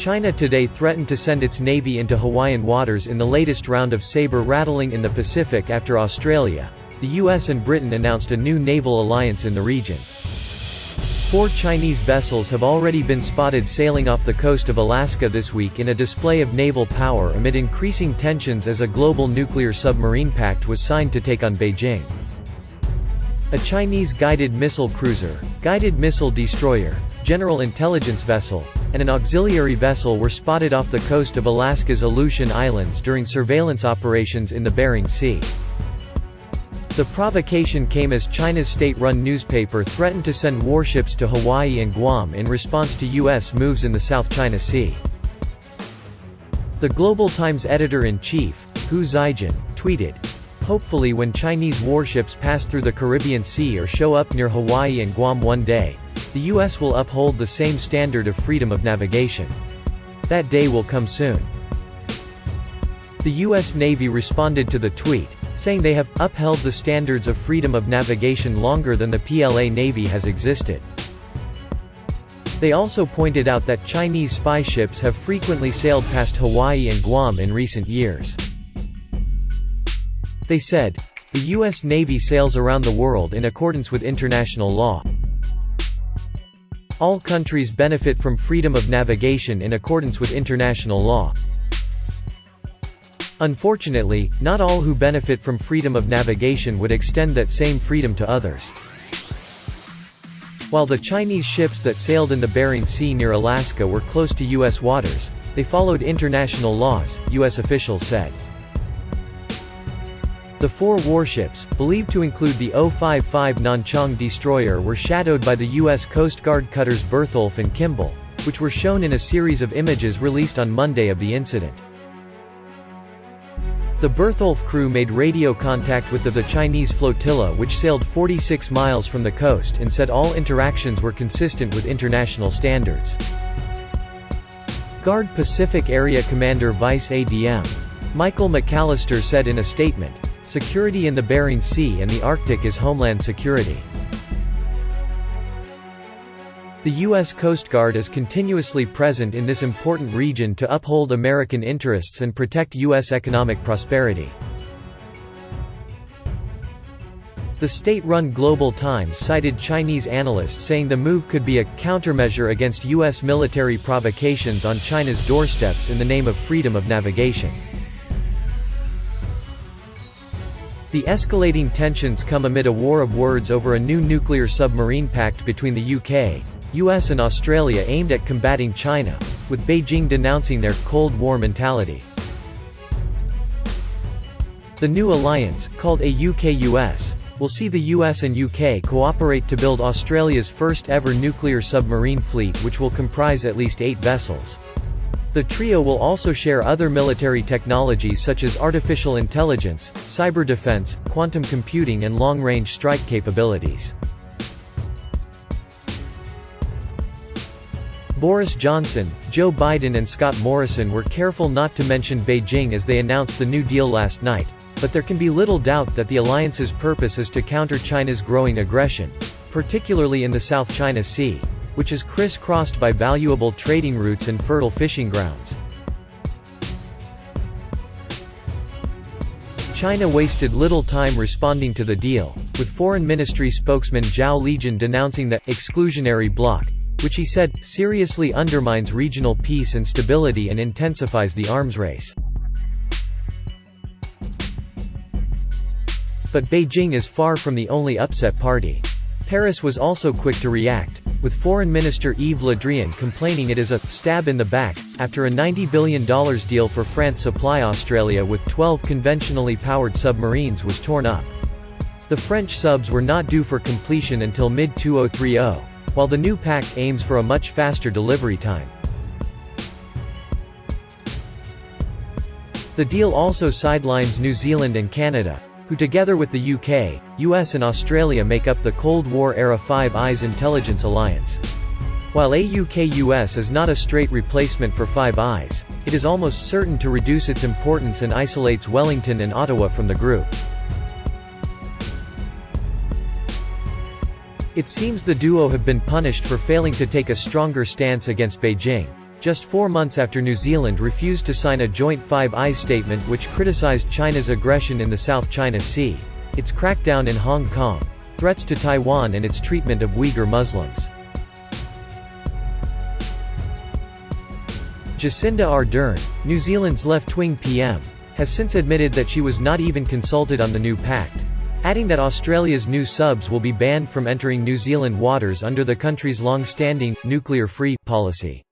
China today threatened to send its navy into Hawaiian waters in the latest round of sabre rattling in the Pacific after Australia, the US and Britain announced a new naval alliance in the region. 4 Chinese vessels have already been spotted sailing off the coast of Alaska this week in a display of naval power amid increasing tensions as a global nuclear submarine pact was signed to take on Beijing. A Chinese guided missile cruiser, guided missile destroyer, general intelligence vessel, and an auxiliary vessel were spotted off the coast of Alaska's Aleutian Islands during surveillance operations in the Bering Sea. The provocation came as China's state-run newspaper threatened to send warships to Hawaii and Guam in response to U.S. moves in the South China Sea. The Global Times editor-in-chief, Xijin, tweeted, "Hopefully when Chinese warships pass through the Caribbean Sea or show up near Hawaii and Guam one day, the U.S. will uphold the same standard of freedom of navigation. That day will come soon." The U.S. Navy responded to the tweet, saying they have upheld the standards of freedom of navigation longer than the PLA Navy has existed. They also pointed out that Chinese spy ships have frequently sailed past Hawaii and Guam in recent years. They said, "The U.S. Navy sails around the world in accordance with international law. All countries benefit from freedom of navigation in accordance with international law. Unfortunately, not all who benefit from freedom of navigation would extend that same freedom to others." While the Chinese ships that sailed in the Bering Sea near Alaska were close to U.S. waters, they followed international laws, U.S. officials said. The 4 warships, believed to include the O-55 Nanchang destroyer, were shadowed by the U.S. Coast Guard cutters Bertholf and Kimball, which were shown in a series of images released on Monday of the incident. The Bertholf crew made radio contact with the Chinese flotilla, which sailed 46 miles from the coast, and said all interactions were consistent with international standards. Guard Pacific Area Commander Vice ADM Michael McAllister said in a statement, "Security in the Bering Sea and the Arctic is homeland security. The U.S. Coast Guard is continuously present in this important region to uphold American interests and protect U.S. economic prosperity." The state-run Global Times cited Chinese analysts saying the move could be a countermeasure against U.S. military provocations on China's doorsteps in the name of freedom of navigation. The escalating tensions come amid a war of words over a new nuclear submarine pact between the UK, US and Australia aimed at combating China, with Beijing denouncing their Cold War mentality. The new alliance, called a UK-US, will see the US and UK cooperate to build Australia's first-ever nuclear submarine fleet, which will comprise at least 8 vessels. The trio will also share other military technologies such as artificial intelligence, cyber defense, quantum computing and long-range strike capabilities. Boris Johnson, Joe Biden and Scott Morrison were careful not to mention Beijing as they announced the new deal last night, but there can be little doubt that the alliance's purpose is to counter China's growing aggression, particularly in the South China Sea, which is criss-crossed by valuable trading routes and fertile fishing grounds. China wasted little time responding to the deal, with Foreign Ministry spokesman Zhao Lijian denouncing the exclusionary bloc, which he said seriously undermines regional peace and stability and intensifies the arms race. But Beijing is far from the only upset party. Paris was also quick to react, with Foreign Minister Yves Le Drian complaining it is a «stab in the back» after a $90 billion deal for France supply Australia with 12 conventionally powered submarines was torn up. The French subs were not due for completion until mid-2030, while the new pact aims for a much faster delivery time. The deal also sidelines New Zealand and Canada, who together with the UK, US and Australia make up the Cold War-era Five Eyes intelligence alliance. While a UK-US is not a straight replacement for Five Eyes, it is almost certain to reduce its importance and isolates Wellington and Ottawa from the group. It seems the duo have been punished for failing to take a stronger stance against Beijing, just 4 months after New Zealand refused to sign a joint Five Eyes statement which criticized China's aggression in the South China Sea, its crackdown in Hong Kong, threats to Taiwan and its treatment of Uyghur Muslims. Jacinda Ardern, New Zealand's left-wing PM, has since admitted that she was not even consulted on the new pact, adding that Australia's new subs will be banned from entering New Zealand waters under the country's long-standing, nuclear-free policy.